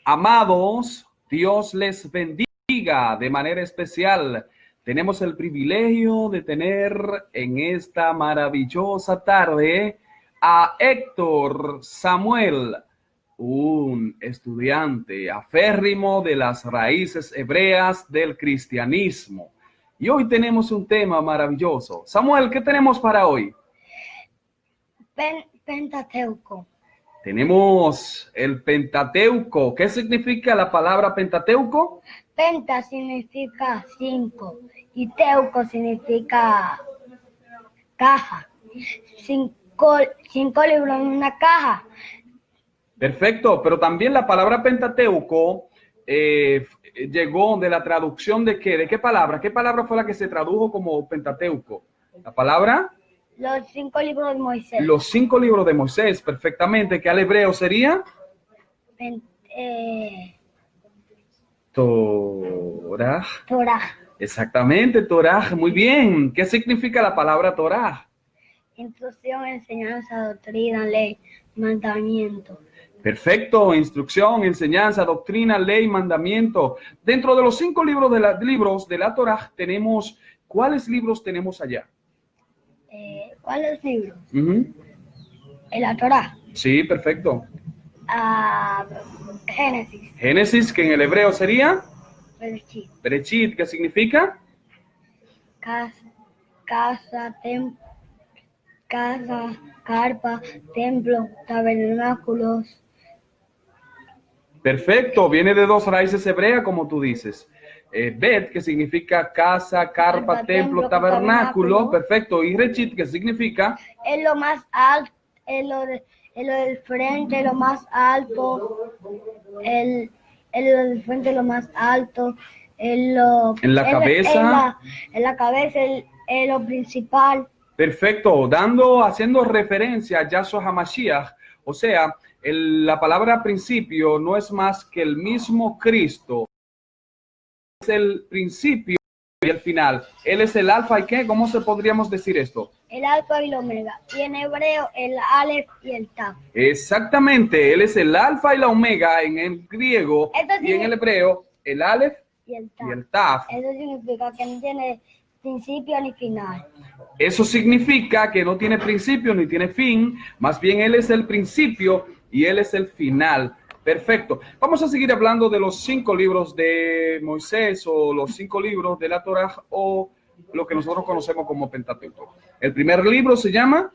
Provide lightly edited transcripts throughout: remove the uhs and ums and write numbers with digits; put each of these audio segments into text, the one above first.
Amados, Dios les bendiga de manera especial. Tenemos el privilegio de tener en esta maravillosa tarde a Héctor Samuel, un estudiante aférrimo de las raíces hebreas del cristianismo. Y hoy tenemos un tema maravilloso. Samuel, ¿qué tenemos para hoy? Pentateuco. Tenemos el Pentateuco. ¿Qué significa la palabra Pentateuco? Penta significa 5 y teuco significa caja. Cinco libros en una caja. Perfecto, pero también la palabra Pentateuco llegó de la traducción de ¿qué? ¿De qué palabra? ¿Qué palabra fue la que se tradujo como Pentateuco? La palabra... Los 5 libros de Moisés. Los 5 libros de Moisés, perfectamente. ¿Qué al hebreo sería? Torah. Torah. Exactamente, Torah. Muy bien. ¿Qué significa la palabra Torah? Instrucción, enseñanza, doctrina, ley, mandamiento. Perfecto. Instrucción, enseñanza, doctrina, ley, mandamiento. Dentro de los 5 libros de la Torah tenemos... ¿Cuáles libros tenemos allá? ¿Cuáles libros? En la Torah. Sí, perfecto. Génesis. Génesis, que en el hebreo sería... Bereshit. Bereshit, ¿qué significa? Casa, carpa, templo, tabernáculos. Perfecto, viene de 2 raíces hebreas, como tú dices. Bet, que significa casa, carpa, templo, tabernáculo. Perfecto. Y Rechit, que significa... Es lo más alto, es lo del frente, lo más alto. El del frente, lo más alto. En la cabeza, es lo principal. Perfecto, haciendo referencia a Yahshua HaMashiach, o sea, la palabra principio no es más que el mismo Cristo. Es el principio y el final. Él es el alfa y ¿qué? ¿Cómo se podríamos decir esto? El alfa y el omega. Y en hebreo, el alef y el taf. Exactamente, él es el alfa y la omega en el griego y en el hebreo, el alef y el taf. Eso significa que no tiene principio ni final. Eso significa que no tiene principio ni tiene fin, más bien él es el principio y él es el final. Perfecto. Vamos a seguir hablando de los 5 libros de Moisés o los 5 libros de la Torah o lo que nosotros conocemos como Pentateuco. El primer libro se llama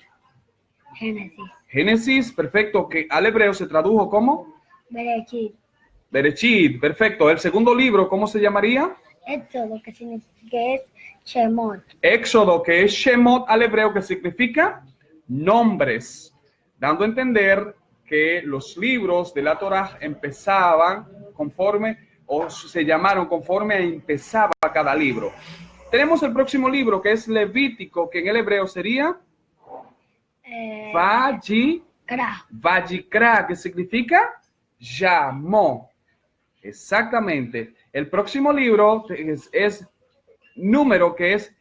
Génesis. Génesis, perfecto, que al hebreo se tradujo como Bereshit. Bereshit, perfecto. El segundo libro, ¿cómo se llamaría? Éxodo, que es Shemot. Éxodo, que es Shemot al hebreo, que significa nombres, dando a entender que los libros de la Torah empezaban conforme, o se llamaron conforme empezaba cada libro. Tenemos el próximo libro, que es Levítico, que en el hebreo sería Vayikra, que significa llamó. Exactamente. El próximo libro es número, que es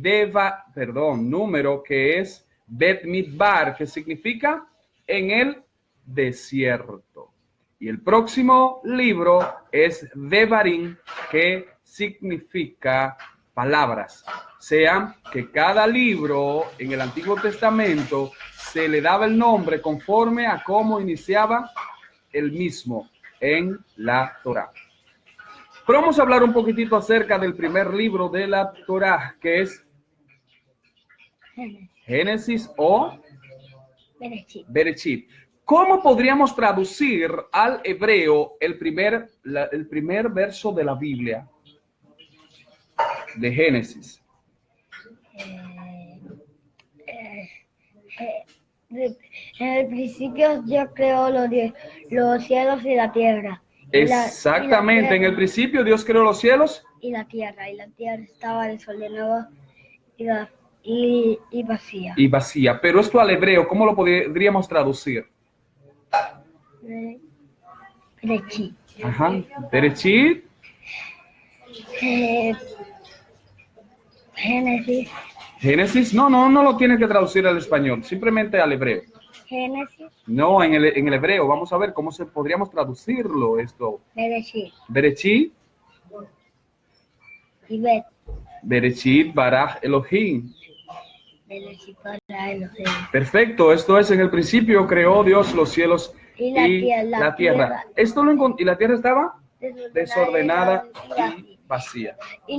número, que es Bet Midbar, que significa en el desierto. Y el próximo libro es Devarim, que significa palabras. O sea, que cada libro en el Antiguo Testamento se le daba el nombre conforme a cómo iniciaba el mismo en la Torah. Pero vamos a hablar un poquitito acerca del primer libro de la Torah, que es Génesis o Bereshit. ¿Cómo podríamos traducir al hebreo el primer verso de la Biblia de Génesis? En el principio Dios creó los cielos y la tierra. Exactamente, en el principio Dios creó los cielos y la tierra estaba desordenada y vacía. Y vacía, pero esto al hebreo, ¿cómo lo podríamos traducir? Bereshit. Ajá, Bereshit. Génesis. Génesis, no lo tienes que traducir al español, simplemente al hebreo. Génesis. No, en el hebreo. Vamos a ver cómo podríamos traducirlo esto. Bereshit. Bereshit. Y Bet. Bereshit bara Elohim. Bereshit bara Elohim. Perfecto, esto es en el principio creó Dios los cielos y la tierra. Esto y la tierra estaba desordenada y vacía. Y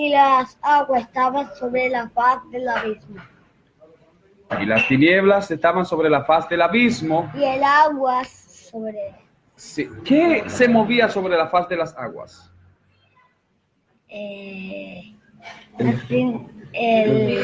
las aguas estaban sobre la faz del abismo. Y las tinieblas estaban sobre la faz del abismo. Y el agua sobre... Sí. ¿Qué se movía sobre la faz de las aguas? El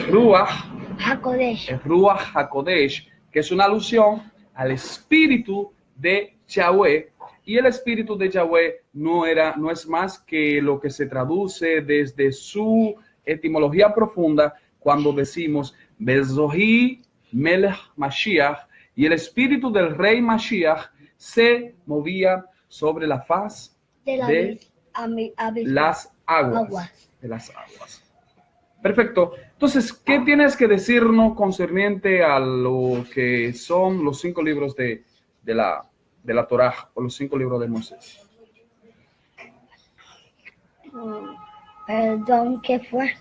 Ruach HaKodesh. El Ruach HaKodesh, que es una alusión al espíritu de Yahweh. Y el espíritu de Yahweh no es más que lo que se traduce desde su etimología profunda cuando decimos Bezohi Melech Mashiach, y el espíritu del rey Mashiach se movía sobre la faz de las aguas. De las aguas. Perfecto. Entonces, ¿qué tienes que decirnos concerniente a lo que son los 5 libros de la Torá o los 5 libros de Moisés? Perdón, ¿qué fue?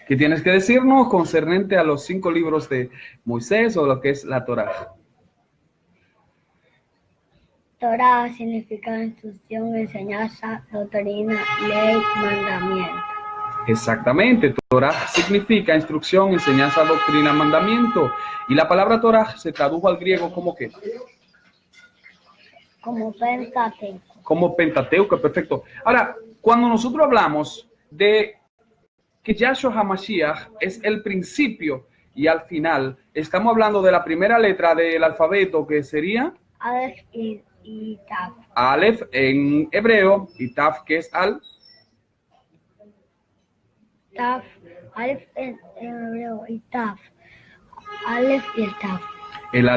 ¿Qué tienes que decirnos concerniente a los 5 libros de Moisés o lo que es la Torá? Torá significa instrucción, enseñanza, doctrina, ley, mandamiento. Exactamente, Torá significa instrucción, enseñanza, doctrina, mandamiento. Y la palabra Torá se tradujo al griego como ¿qué? Como Pentateuco. Como Pentateuco, perfecto. Ahora, cuando nosotros hablamos de que Yahshua HaMashiach es el principio y al final, estamos hablando de la primera letra del alfabeto que sería Aleph y Taf. Aleph en hebreo y Taf que es Taf, Aleph en hebreo y Taf. Aleph y el Taf. El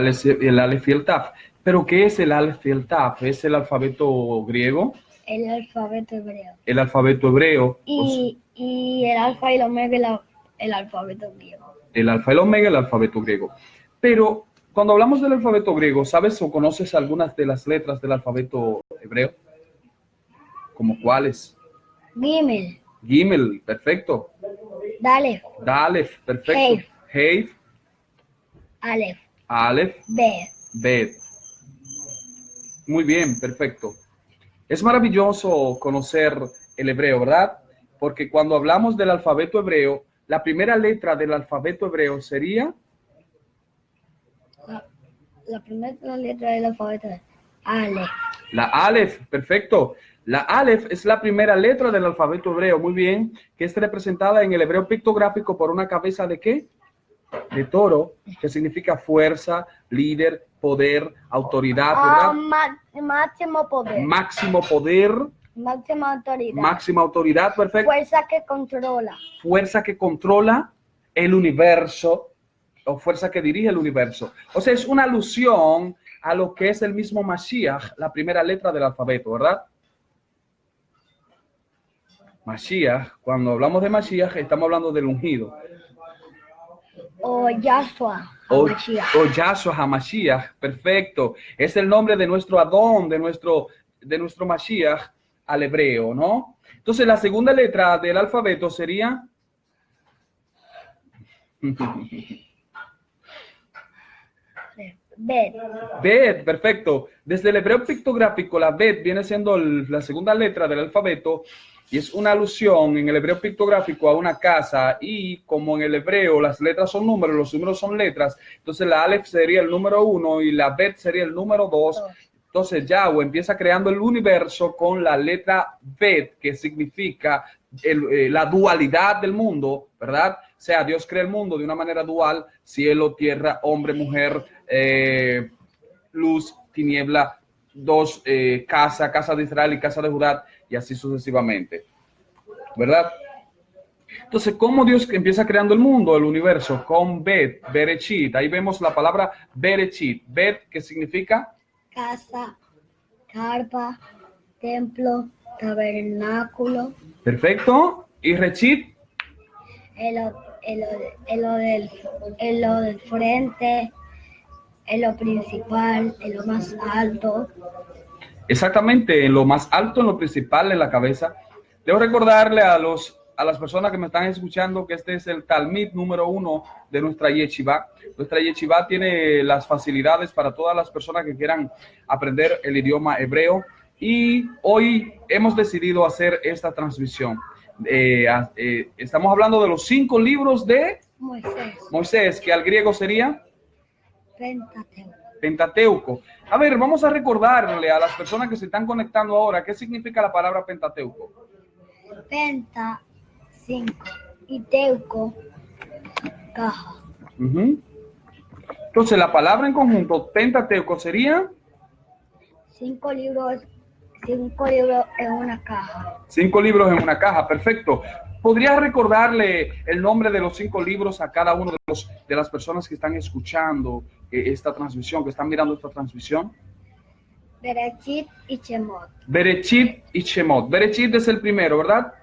Aleph y el Taf. ¿Pero qué es el Aleph y el Taf? ¿Es el alfabeto griego? El alfabeto hebreo. El alfabeto hebreo. Y el alfa y el omega, el alfabeto griego. El alfa y el omega, el alfabeto griego. Pero cuando hablamos del alfabeto griego, ¿sabes o conoces algunas de las letras del alfabeto hebreo? ¿Como cuáles? Gimel. Gimel, perfecto. Dalef. Dalef, perfecto. Heif. Aleph. Aleph. Bet. Bet. Muy bien, perfecto. Es maravilloso conocer el hebreo, ¿verdad? Porque cuando hablamos del alfabeto hebreo, la primera letra del alfabeto hebreo sería... La primera letra del alfabeto es Aleph. La Aleph, perfecto. La Aleph es la primera letra del alfabeto hebreo, muy bien, que es representada en el hebreo pictográfico por una cabeza ¿de qué? De toro, que significa fuerza, líder, poder, autoridad, ¿verdad? Máximo poder. Máximo poder. Máxima autoridad. Máxima autoridad, perfecto. Fuerza que controla. Fuerza que controla el universo, o fuerza que dirige el universo. O sea, es una alusión a lo que es el mismo Mashiach, la primera letra del alfabeto, ¿verdad? Mashiach, cuando hablamos de Mashiach, estamos hablando del ungido. O Yahshua HaMashiach. O Yahshua HaMashiach, perfecto. Es el nombre de nuestro Adón, de nuestro Mashiach al hebreo, ¿no? Entonces, la segunda letra del alfabeto sería... Bet. Bet, perfecto. Desde el hebreo pictográfico, la Bet viene siendo la segunda letra del alfabeto y es una alusión en el hebreo pictográfico a una casa, y como en el hebreo las letras son números, los números son letras, entonces la Aleph sería el número 1 y la Bet sería el número 2. Entonces Yahweh empieza creando el universo con la letra Bet, que significa la dualidad del mundo, ¿verdad? O sea, Dios crea el mundo de una manera dual, cielo, tierra, hombre, mujer, luz, tiniebla, dos, casa de Israel y casa de Judá, y así sucesivamente, ¿verdad? Entonces, ¿cómo Dios empieza creando el mundo, el universo? Con Bet, Bereshit. Ahí vemos la palabra Bereshit. Bet, ¿qué significa? Casa, carpa, templo, tabernáculo. Perfecto. ¿Y Reshit? El lo del frente, en lo principal, en lo más alto. Exactamente, en lo más alto, en lo principal, en la cabeza. Debo recordarle a las personas que me están escuchando que este es el Talmid número 1 de nuestra yeshiva. Nuestra yeshiva tiene las facilidades para todas las personas que quieran aprender el idioma hebreo y hoy hemos decidido hacer esta transmisión. Estamos hablando de los 5 libros de Moisés, que al griego sería Pentateuco. A ver, vamos a recordarle a las personas que se están conectando ahora qué significa la palabra Pentateuco. Penta, 5, y teuco, caja. Entonces, la palabra en conjunto, Pentateuco, sería 5 libros en una caja. 5 libros en una caja, perfecto. ¿Podrías recordarle el nombre de los 5 libros a cada uno de las personas que están escuchando esta transmisión, que están mirando esta transmisión? Berechit y Shemot. Berechit y Shemot. Berechit es el primero, ¿verdad?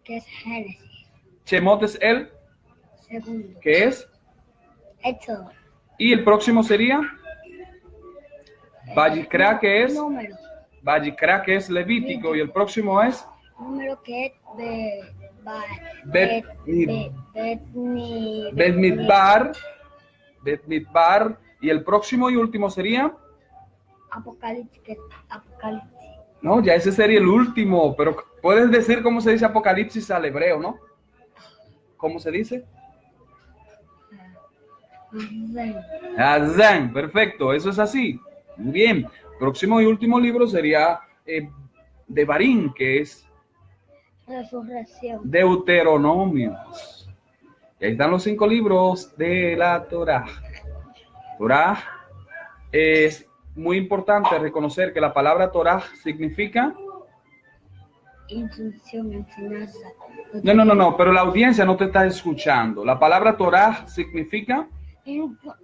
Que es Génesis. Shemot es el segundo. ¿Qué es? Éxodo. Y el próximo sería Vayikra, que es número. Vayikra, que es Levítico, y el próximo es número, que es Bet Midbar, y el próximo y último sería Apocalipsis. No, ya ese sería el último, pero puedes decir cómo se dice Apocalipsis al hebreo, ¿no? ¿Cómo se dice? Azán, perfecto, eso es así. Muy bien. Próximo y último libro sería Devarim, que es Resurrección. Deuteronomios. Y ahí están los 5 libros de la Torá. Torá es muy importante reconocer que la palabra Torá significa instrucción, enseñanza. No, pero la audiencia no te está escuchando. La palabra Torá significa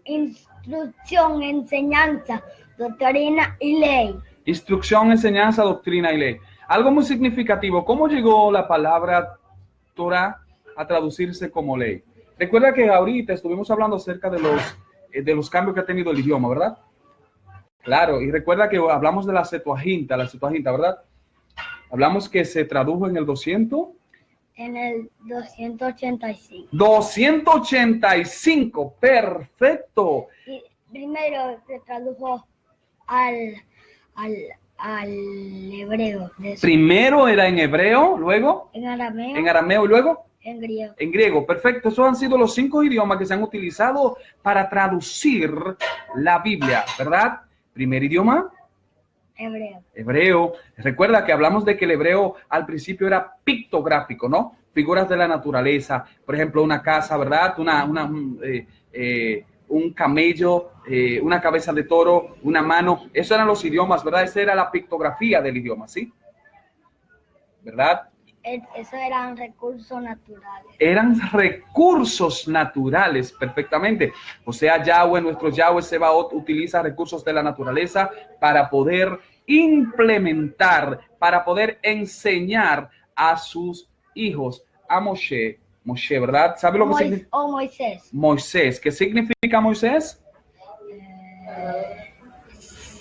instrucción, enseñanza, doctrina y ley. Instrucción, enseñanza, doctrina y ley. Algo muy significativo. ¿Cómo llegó la palabra Torá a traducirse como ley? Recuerda que ahorita estuvimos hablando acerca de los cambios que ha tenido el idioma, ¿verdad? Claro, y recuerda que hablamos de la Septuaginta, ¿verdad? Hablamos que se tradujo en el 200. En el 285. 285, perfecto. Y primero se tradujo al hebreo. Primero era en hebreo, luego en arameo. En arameo y luego en griego. En griego, perfecto. Esos han sido los 5 idiomas que se han utilizado para traducir la Biblia, ¿verdad? Primer idioma. Hebreo. Recuerda que hablamos de que el hebreo al principio era pictográfico, ¿no? Figuras de la naturaleza, por ejemplo, una casa, ¿verdad? Un camello, una cabeza de toro, una mano. Esos eran los idiomas, ¿verdad? Esa era la pictografía del idioma, ¿sí? ¿Verdad? Eso eran recursos naturales. Eran recursos naturales, perfectamente. O sea, Yahweh, nuestro Yahweh Sebaot, utiliza recursos de la naturaleza para poder implementar, para poder enseñar a sus hijos, a Moshe, ¿verdad? ¿Sabe lo que significa? Moisés. Moisés. ¿Qué significa Moisés?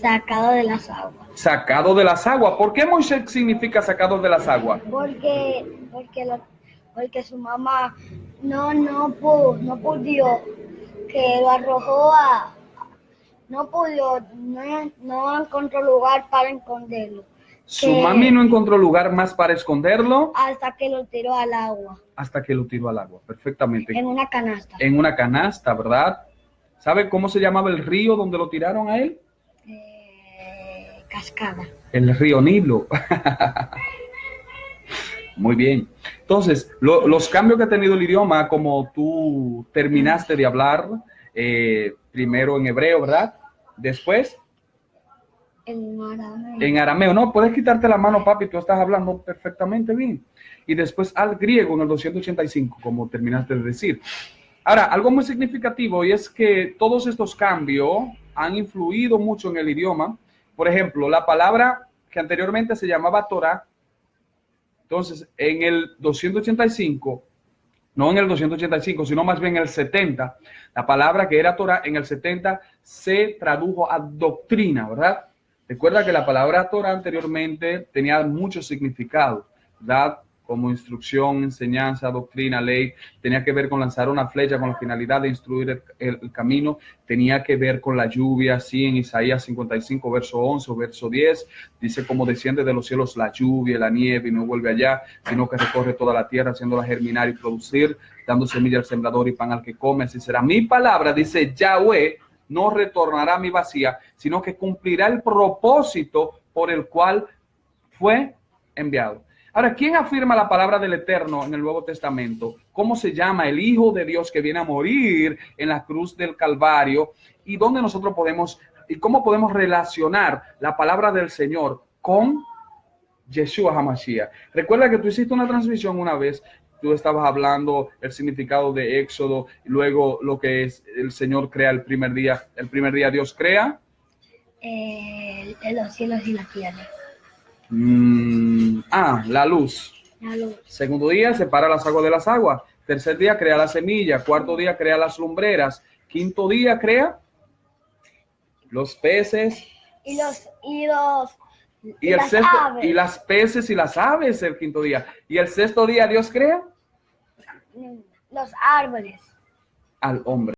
Sacado de las aguas. Sacado de las aguas. ¿Por qué Moisés significa sacado de las aguas? Porque su mamá no pudo, que lo arrojó no encontró lugar para esconderlo. Su mami no encontró lugar más para esconderlo. Hasta que lo tiró al agua. Perfectamente. En una canasta. En una canasta, ¿verdad? ¿Sabe cómo se llamaba el río donde lo tiraron a él? Cascada. El río Nilo. Muy bien. Entonces, los cambios que ha tenido el idioma, como tú terminaste de hablar, primero en hebreo, ¿verdad? Después en arameo. No, puedes quitarte la mano, papi, tú estás hablando perfectamente bien. Y después al griego en el 285, como terminaste de decir. Ahora, algo muy significativo y es que todos estos cambios han influido mucho en el idioma. Por ejemplo, la palabra que anteriormente se llamaba Torah, entonces en el 285 no en el 285, sino más bien en el 70. La palabra que era Torah en el 70 se tradujo a doctrina, ¿verdad? Recuerda que la palabra Torah anteriormente tenía mucho significado, ¿verdad? Como instrucción, enseñanza, doctrina, ley, tenía que ver con lanzar una flecha con la finalidad de instruir el camino, tenía que ver con la lluvia, así en Isaías 55, verso 11 o verso 10, dice como desciende de los cielos la lluvia, la nieve y no vuelve allá, sino que recorre toda la tierra haciéndola germinar y producir, dando semilla al sembrador y pan al que come, así será mi palabra, dice Yahweh, no retornará a mi vacía, sino que cumplirá el propósito por el cual fue enviado. Ahora, ¿quién afirma la palabra del Eterno en el Nuevo Testamento? ¿Cómo se llama el Hijo de Dios que viene a morir en la cruz del Calvario? ¿Y dónde nosotros podemos, y cómo podemos relacionar la palabra del Señor con Yeshua HaMashiach? Recuerda que tú hiciste una transmisión una vez, tú estabas hablando el significado de Éxodo, y luego lo que es el Señor crea el primer día Dios crea. Los cielos y la tierra. La luz. La luz. Segundo día separa las aguas de las aguas. Tercer día crea la semilla. Cuarto día crea las lumbreras. Quinto día crea los peces. Y el sexto, aves. Y las peces y las aves el quinto día. Y el sexto día Dios crea los árboles. Al hombre.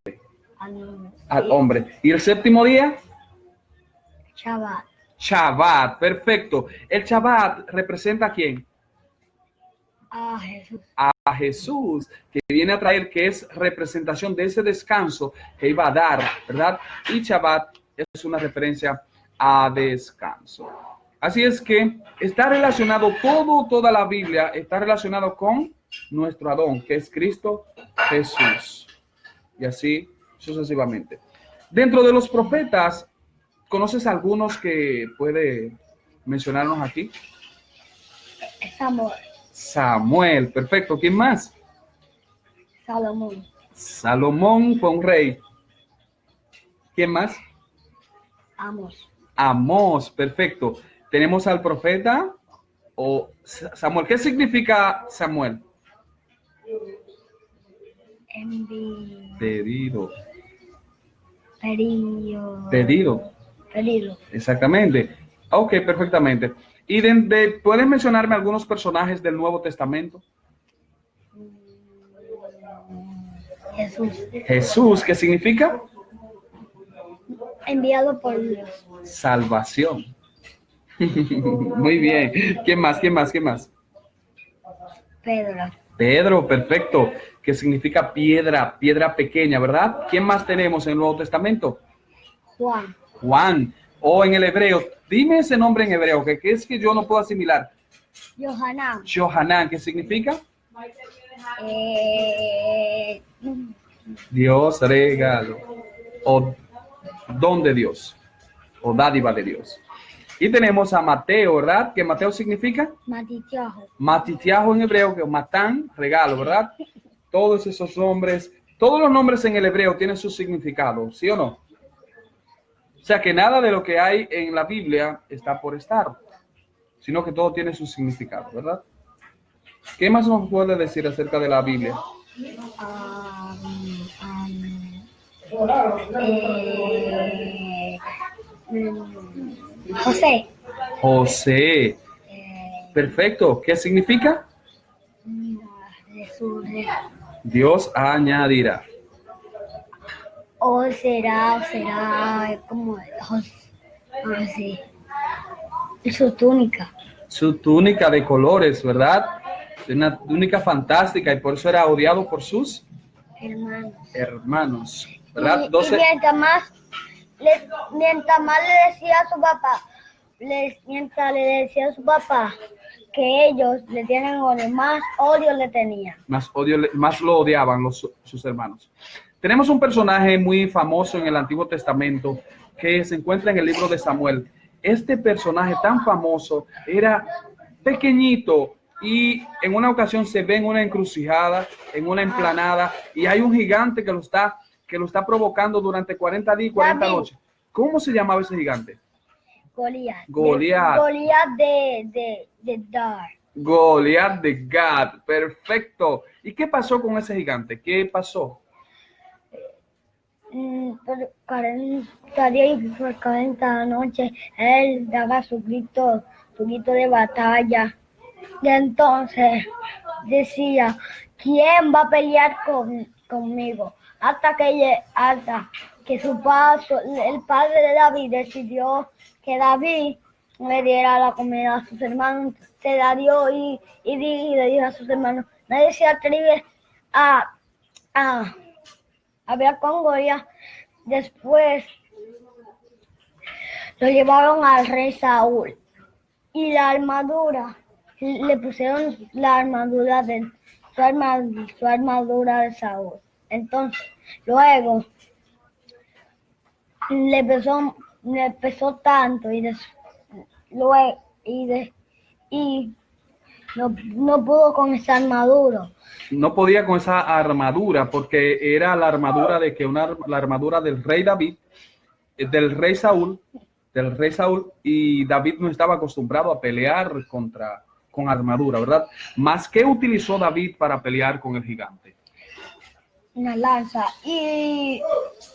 Al hombre. Y el séptimo día Shabbat. Shabbat, perfecto. El Shabbat representa ¿a quién? A Jesús. A Jesús, que viene a traer, que es representación de ese descanso que iba a dar, ¿verdad? Y Shabbat es una referencia a descanso. Así es que está relacionado toda la Biblia, está relacionado con nuestro Adón, que es Cristo Jesús. Y así sucesivamente. Dentro de los profetas, ¿conoces algunos que puede mencionarnos aquí? Samuel, perfecto. ¿Quién más? Salomón. Salomón fue un rey. ¿Quién más? Amós, perfecto. Tenemos al profeta o Samuel. ¿Qué significa Samuel? Pedido. Exactamente. Ok, perfectamente. ¿Y puedes mencionarme algunos personajes del Nuevo Testamento? Jesús, ¿qué significa? Enviado por Dios. Salvación. Muy bien. ¿Quién más? Pedro, perfecto. ¿Qué significa piedra pequeña, ¿verdad? ¿Quién más tenemos en el Nuevo Testamento? Juan. O en el hebreo, dime ese nombre en hebreo, que es que yo no puedo asimilar. Yohanan, ¿qué significa? Dios regalo, o don de Dios, o dádiva de Dios. Y tenemos a Mateo, ¿verdad? ¿Qué Mateo significa? Matitiajo en hebreo, que es matán, regalo, ¿verdad? Todos esos nombres, todos los nombres en el hebreo tienen su significado, ¿sí o no? O sea que nada de lo que hay en la Biblia está por estar, sino que todo tiene su significado, ¿verdad? ¿Qué más nos puede decir acerca de la Biblia? José. Perfecto. ¿Qué significa? Dios añadirá. O será como así. Su túnica. Su túnica de colores, ¿verdad? Una túnica fantástica y por eso era odiado por sus hermanos, ¿verdad? Y mientras más le decía a su papá, que ellos le tienen odio, más odio le tenían. Más lo odiaban sus hermanos. Tenemos un personaje muy famoso en el Antiguo Testamento que se encuentra en el libro de Samuel. Este personaje tan famoso era pequeñito y en una ocasión se ve en una encrucijada, en una emplanada, y hay un gigante que lo está provocando durante 40 días y 40 noches. ¿Cómo se llamaba ese gigante? Goliat. Goliat de Dar. Goliat de Gat, perfecto. ¿Y qué pasó con ese gigante? ¿Qué pasó? Por 40 días y por 40 noches, él daba su grito de batalla. Y entonces decía, ¿quién va a pelear conmigo? Hasta que su paso, el padre de David decidió que David le diera la comida a sus hermanos. Se la dio y le dijo a sus hermanos, nadie se atreve a hablar con Goliat. Después lo llevaron al rey Saúl y la armadura, le pusieron la armadura su armadura de Saúl. Entonces, luego le pesó tanto y no pudo con esa armadura. No podía con esa armadura porque era la armadura la armadura del rey David, del rey Saúl, y David no estaba acostumbrado a pelear con armadura, ¿verdad? Más que utilizó David para pelear con el gigante. Una lanza y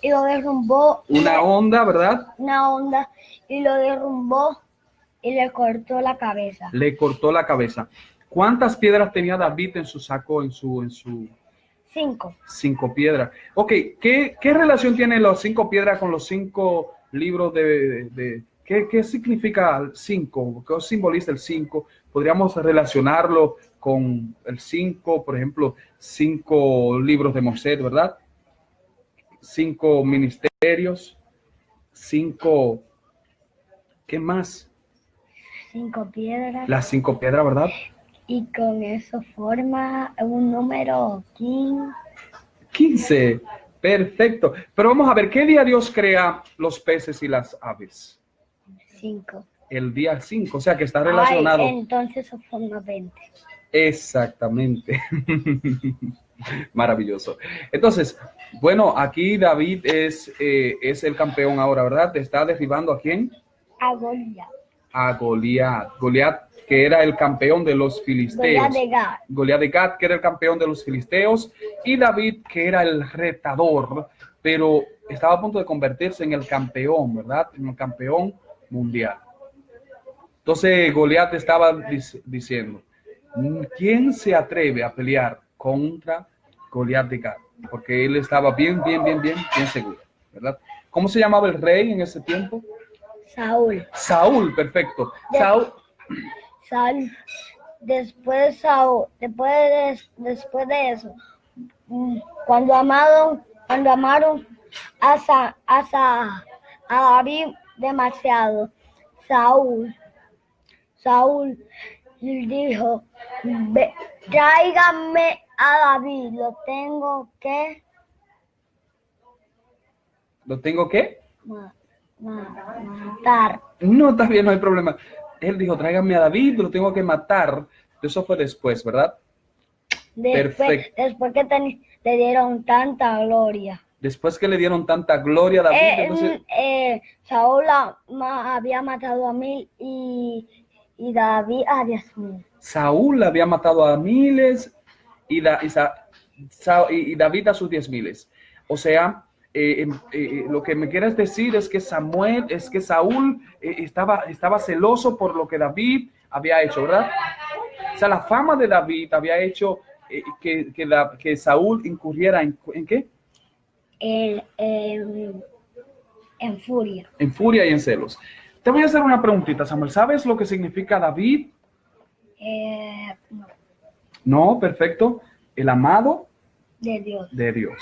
lo derrumbó. Una honda, ¿verdad? Una honda y lo derrumbó y le cortó la cabeza. Le cortó la cabeza. ¿Cuántas piedras tenía David en su saco, en su... 5. 5 piedras. Ok, ¿qué relación tienen las 5 piedras con los 5 libros ¿qué significa 5? ¿Qué simboliza el 5? Podríamos relacionarlo con el 5, por ejemplo, 5 libros de Moisés, ¿verdad? 5 ministerios, 5, ¿qué más? 5 piedras. Las 5 piedras, ¿verdad? Y con eso forma un número 15. 15, perfecto. Pero vamos a ver, ¿qué día Dios crea los peces y las aves? 5. El día 5, o sea que está relacionado. Entonces eso forma 20. Exactamente. Maravilloso. Entonces, bueno, aquí David es el campeón ahora, ¿verdad? Está derribando ¿a quién? A Goliat. A Goliat. Goliat, que era el campeón de los filisteos. Goliat de Gat, que era el campeón de los filisteos. Y David, que era el retador, pero estaba a punto de convertirse en el campeón, ¿verdad? En el campeón mundial. Entonces Goliat estaba diciendo, ¿quién se atreve a pelear contra Goliat de Gat? Porque él estaba bien seguro, ¿verdad? ¿Cómo se llamaba el rey en ese tiempo? Saúl. Saúl, perfecto. Saúl. Después de eso, cuando amaron a David demasiado, Saúl dijo, tráigame a David, ¿Lo tengo qué? Matar. No, está bien, no hay problema. Él dijo, tráigame a David, lo tengo que matar. Eso fue después, ¿verdad? Perfecto. Después que le dieron tanta gloria. Después que le dieron tanta gloria a David. Entonces... Saúl había matado a 1000 y David a 10,000. Saúl había matado a miles y David a sus 10,000. O sea, lo que me quieres decir es que Saúl estaba celoso por lo que David había hecho, ¿verdad? O sea, la fama de David había hecho que Saúl incurriera ¿en qué? En furia. En furia y en celos. Te voy a hacer una preguntita, Samuel. ¿Sabes lo que significa David? No. No, perfecto. El amado de Dios. De Dios.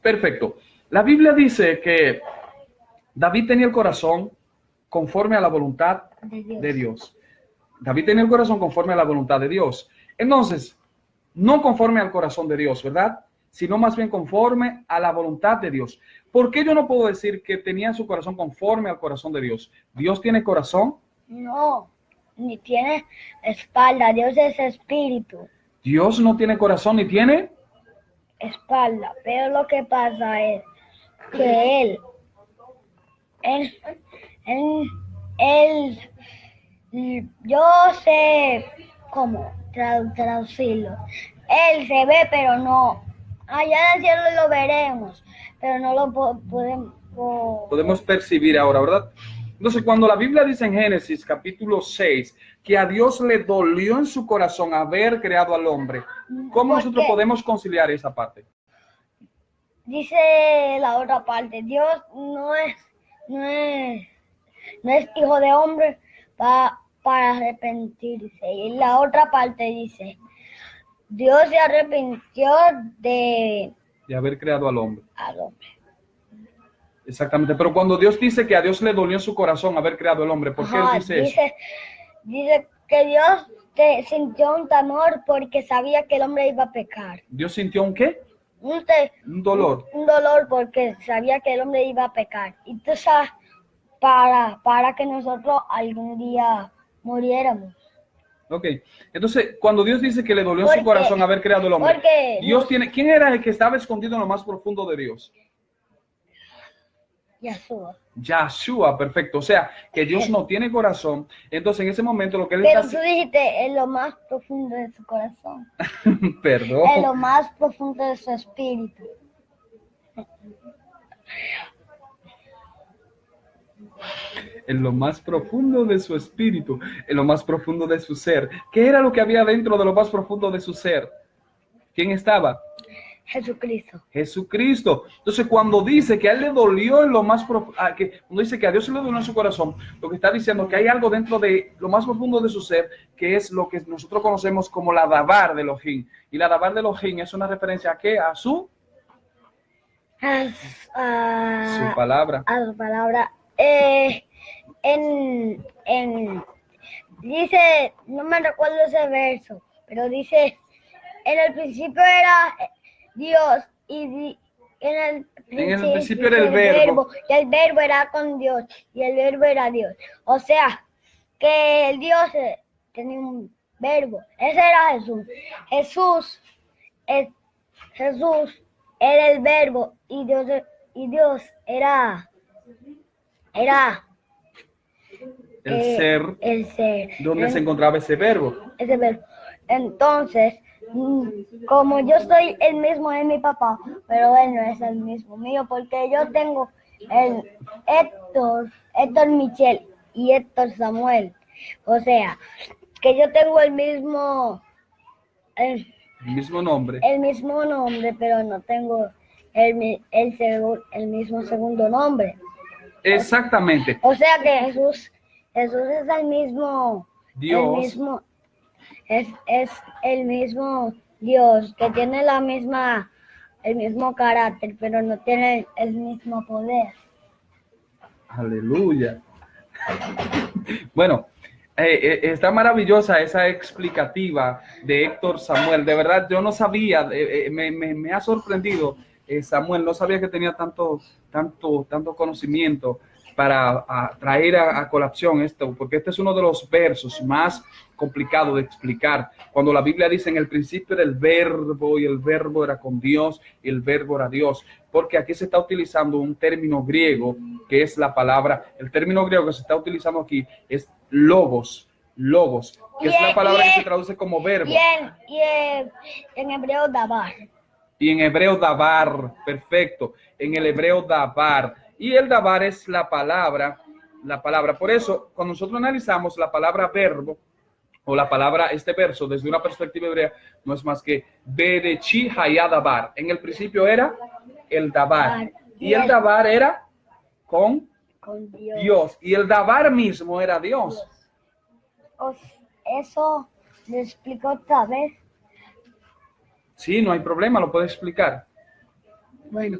Perfecto. La Biblia dice que David tenía el corazón conforme a la voluntad de Dios. David tenía el corazón conforme a la voluntad de Dios. Entonces, no conforme al corazón de Dios, ¿verdad? Sino más bien conforme a la voluntad de Dios. ¿Por qué yo no puedo decir que tenía su corazón conforme al corazón de Dios? ¿Dios tiene corazón? No, ni tiene espalda. Dios es espíritu. Dios no tiene corazón ni tiene espalda. Pero lo que pasa es que él Yo sé cómo traducirlo. Él se ve, pero no. Allá en el cielo lo veremos, pero no lo podemos percibir ahora, ¿verdad? Entonces, cuando la Biblia dice en Génesis capítulo 6 que a Dios le dolió en su corazón haber creado al hombre, ¿cómo nosotros podemos conciliar esa parte? Dice la otra parte, Dios no es hijo de hombre para arrepentirse. Y la otra parte dice, Dios se arrepintió de haber creado al hombre. Exactamente, pero cuando Dios dice que a Dios le dolió en su corazón haber creado al hombre, ¿por qué Él dice eso? Dice que Dios sintió un temor porque sabía que el hombre iba a pecar. ¿Dios sintió un qué? Un dolor. Un dolor porque sabía que el hombre iba a pecar. Y tú sabes, para que nosotros algún día muriéramos. Ok, entonces cuando Dios dice que le dolió en su corazón haber creado el hombre, Dios tiene, ¿quién era el que estaba escondido en lo más profundo de Dios? Yahshua, perfecto. O sea, que Dios no tiene corazón. Entonces, en ese momento lo que él Pero tú dijiste en lo más profundo de su corazón. Perdón. En lo más profundo de su espíritu. En lo más profundo de su espíritu, en lo más profundo de su ser. ¿Qué era lo que había dentro de lo más profundo de su ser? ¿Quién estaba? Jesucristo. Jesucristo. Entonces, cuando dice que a él le dolió en lo más profundo, cuando dice que a Dios le dolió en su corazón, lo que está diciendo que hay algo dentro de lo más profundo de su ser, que es lo que nosotros conocemos como la Dabar de Elohim. Y la Dabar de Elohim es una referencia a qué? A su palabra. A su palabra. Dice, no me recuerdo ese verso, pero dice, en el principio era Dios y en el principio era el verbo, y el verbo era con Dios y el verbo era Dios. O sea, que el Dios tenía un verbo. Ese era Jesús. Jesús era el verbo y Dios era el ser. ¿Dónde se encontraba ese verbo? Ese verbo. Entonces, como yo soy el mismo de mi papá, pero él no es el mismo mío, porque yo tengo el Héctor Michel y Héctor Samuel. O sea, que yo tengo el mismo nombre. El mismo nombre, pero no tengo el mismo segundo nombre. Exactamente. O sea que Jesús es el mismo Dios. Es el mismo Dios que tiene el mismo carácter, pero no tiene el mismo poder. Aleluya. Bueno, está maravillosa esa explicativa de Héctor Samuel. De verdad, yo no sabía, me ha sorprendido, Samuel, no sabía que tenía tanto conocimiento para traer a colación esto, porque este es uno de los versos más complicados de explicar. Cuando la Biblia dice en el principio era el verbo y el verbo era con Dios y el verbo era Dios, porque aquí se está utilizando un término griego que es la palabra, el término griego que se está utilizando aquí es logos, que es la palabra que se traduce como verbo. Y en hebreo dabar. Y en hebreo dabar, perfecto, en el hebreo dabar. Y el dabar es la palabra. Por eso, cuando nosotros analizamos la palabra verbo, o la palabra, este verso, desde una perspectiva hebrea, no es más que Berechi Hayadabar. En el principio era el dabar. Y el dabar era con Dios. Y el dabar mismo era Dios. ¿Eso lo explico otra vez? Sí, no hay problema, lo puedes explicar. Bueno,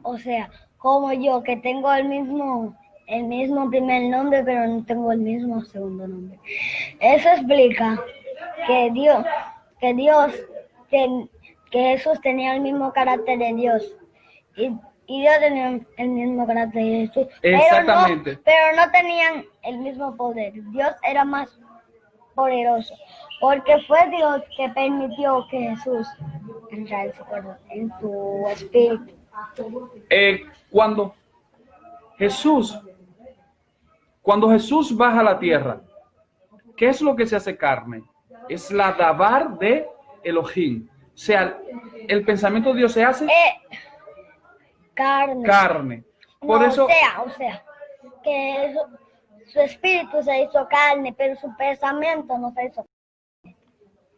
o sea, como yo, que tengo el mismo primer nombre, pero no tengo el mismo segundo nombre. Eso explica que Jesús tenía el mismo carácter de Dios. Y Dios tenía el mismo carácter de Jesús. Exactamente. Pero no tenían el mismo poder. Dios era más poderoso. Porque fue Dios que permitió que Jesús entrara en su espíritu. Cuando Jesús Cuando Jesús baja a la tierra, ¿qué es lo que se hace carne? Es la dabar de Elohim. O sea, el pensamiento de Dios se hace carne. Por No, eso, o sea, que su espíritu se hizo carne, pero su pensamiento no se hizo.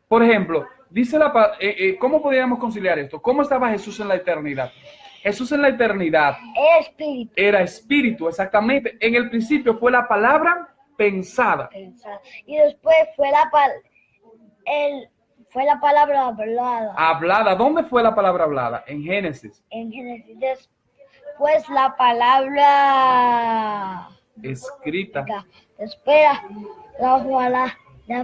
por ejemplo, dice ¿cómo podríamos conciliar esto? ¿Cómo estaba Jesús en la eternidad? Jesús en la eternidad Espíritu. era espíritu, exactamente. En el principio fue la palabra pensada. Y después fue la palabra hablada. Hablada. ¿Dónde fue la palabra hablada? En Génesis. En Génesis. Después la palabra escrita. Espera.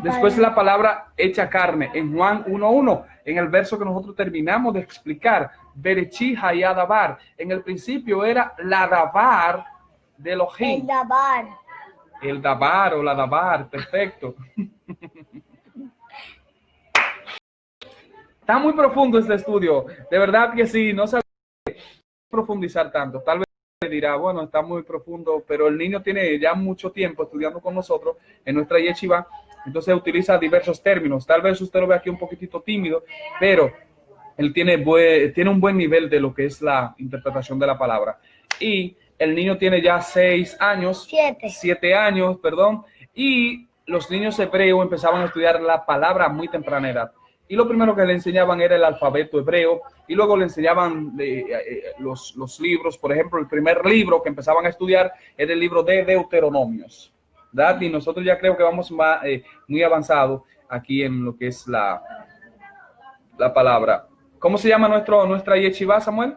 Después la palabra hecha carne. En Juan 1:1, en el verso que nosotros terminamos de explicar. Berechí hayá dabar. En el principio era la dabar de Elohim. El dabar. El dabar o la dabar. Perfecto. Está muy profundo este estudio. De verdad que sí. No sabía profundizar tanto. Tal vez dirá, bueno, está muy profundo, pero el niño tiene ya mucho tiempo estudiando con nosotros en nuestra yeshiva, entonces utiliza diversos términos. Tal vez usted lo ve aquí un poquitito tímido, pero él tiene un buen nivel de lo que es la interpretación de la palabra. Y el niño tiene ya 7 años, perdón, y los niños hebreos empezaban a estudiar la palabra a muy temprana edad. Y lo primero que le enseñaban era el alfabeto hebreo, y luego le enseñaban los libros. Por ejemplo, el primer libro que empezaban a estudiar era el libro de Deuteronomios, ¿verdad? Y nosotros ya creo que vamos muy avanzados aquí en lo que es la palabra. ¿Cómo se llama nuestra yeshiva, Samuel?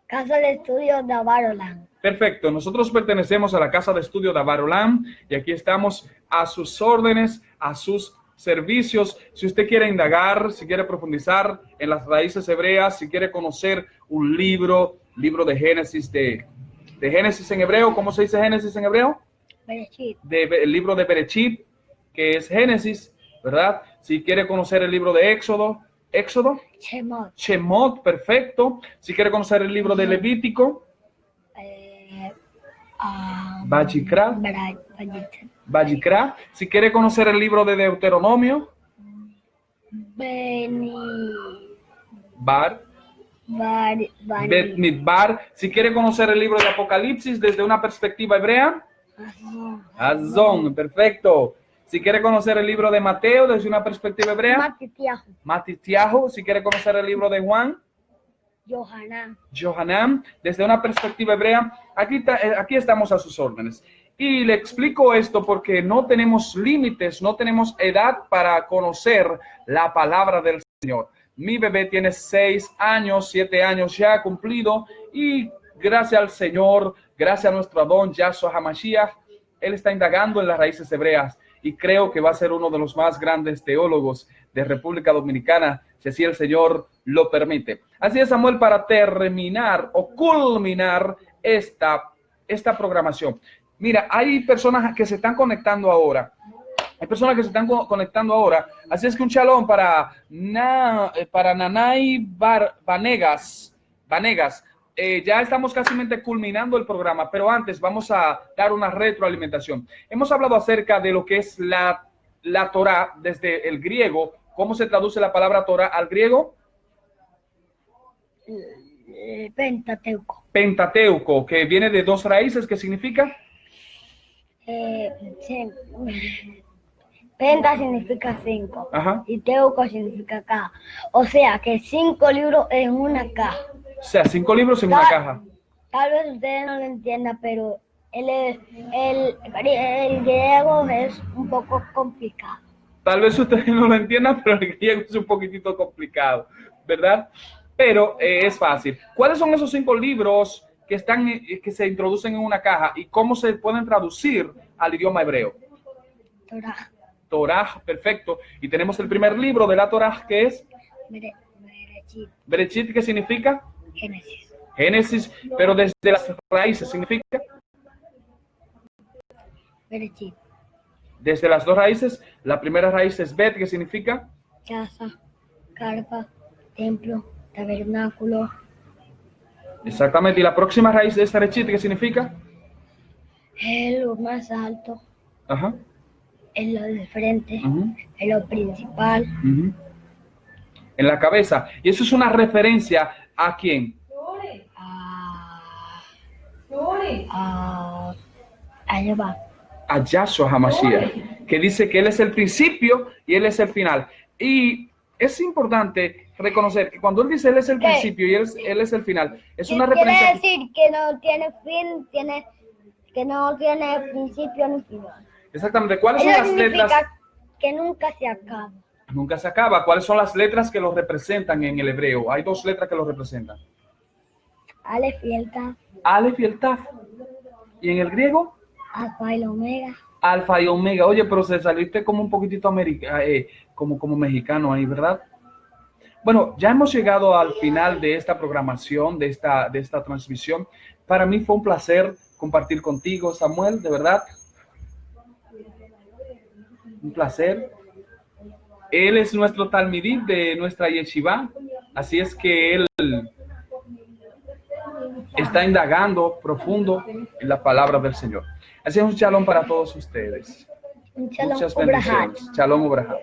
Casa de Estudio de Barolam. Perfecto, nosotros pertenecemos a la Casa de Estudio de Barolam y aquí estamos a sus órdenes, a sus servicios. Si usted quiere indagar, si quiere profundizar en las raíces hebreas, si quiere conocer un libro de Génesis, de Génesis en hebreo, ¿cómo se dice Génesis en hebreo? Berechit. El libro de Berechit, que es Génesis, ¿verdad? Si quiere conocer el libro de Éxodo, Shemot, perfecto. Si quiere conocer el libro de Levítico, Vayikra. Si quiere conocer el libro de Deuteronomio, Bet Midbar. Si quiere conocer el libro de Apocalipsis desde una perspectiva hebrea, Azón, perfecto. Si quiere conocer el libro de Mateo desde una perspectiva hebrea, Matitiahu. Si quiere conocer el libro de Juan, Yohanan, desde una perspectiva hebrea, aquí estamos a sus órdenes. Y le explico esto porque no tenemos límites, no tenemos edad para conocer la palabra del Señor. Mi bebé tiene 6 años, 7 años ya cumplido, y gracias al Señor, gracias a nuestro Adón Yahshua HaMashiach, él está indagando en las raíces hebreas y creo que va a ser uno de los más grandes teólogos de República Dominicana, si así el Señor lo permite. Así es, Samuel, para terminar o culminar esta programación. Mira, hay personas que se están conectando ahora. Así es que un shalom para Nanay Vanegas. Ya estamos casi culminando el programa, pero antes vamos a dar una retroalimentación. Hemos hablado acerca de lo que es la Torá desde el griego. ¿Cómo se traduce la palabra Torá al griego? Pentateuco, que viene de 2 raíces. ¿Qué significa? Penta significa 5. Ajá. Y teuco significa caja. O sea, que 5 libros en una caja. O sea, 5 libros en una caja. Tal vez ustedes no lo entiendan, pero el griego es un poco complicado. Tal vez ustedes no lo entiendan, pero el griego es un poquitito complicado, ¿verdad? Pero es fácil. ¿Cuáles son esos 5 libros que se introducen en una caja y cómo se pueden traducir al idioma hebreo? Torah, perfecto. Y tenemos el primer libro de la Torah, que es Berechit. Berechit, ¿qué significa? Génesis, pero desde las raíces significa. Berechit. Desde las 2 raíces, la primera raíz es Bet, ¿qué significa? Casa, carpa, templo, tabernáculo. Exactamente. ¿Y la próxima raíz de esta Berechit, qué significa? es lo más alto, Ajá. es lo del frente, Ujú. es lo principal. Ujú. En la cabeza. Y eso es una referencia a quién. Ahí va. A Yahshua HaMashiach, que dice que Él es el principio y Él es el final. Y es importante reconocer que cuando Él dice Él es el principio y Él es el final, es una referencia. Quiere decir que no tiene fin, que no tiene principio ni final. Exactamente. ¿Cuáles son Eso las letras? significa que nunca se acaba. Nunca se acaba. ¿Cuáles son las letras que lo representan en el hebreo? Hay dos letras que lo representan. Alef y el Taf, Aleph y el Taf. ¿Y en el griego? Alfa y la Omega. Alfa y Omega. Oye, pero se saliste como un poquitito como mexicano ahí, ¿verdad? Bueno, ya hemos llegado al final de esta programación, de esta transmisión. Para mí fue un placer compartir contigo, Samuel, de verdad. Un placer. Él es nuestro talmidí de nuestra yeshiva, así es que él está indagando profundo en la palabra del Señor. Así es, un shalom para todos ustedes. Un shalom Muchas ubrahá. bendiciones. Shalom ubrahá.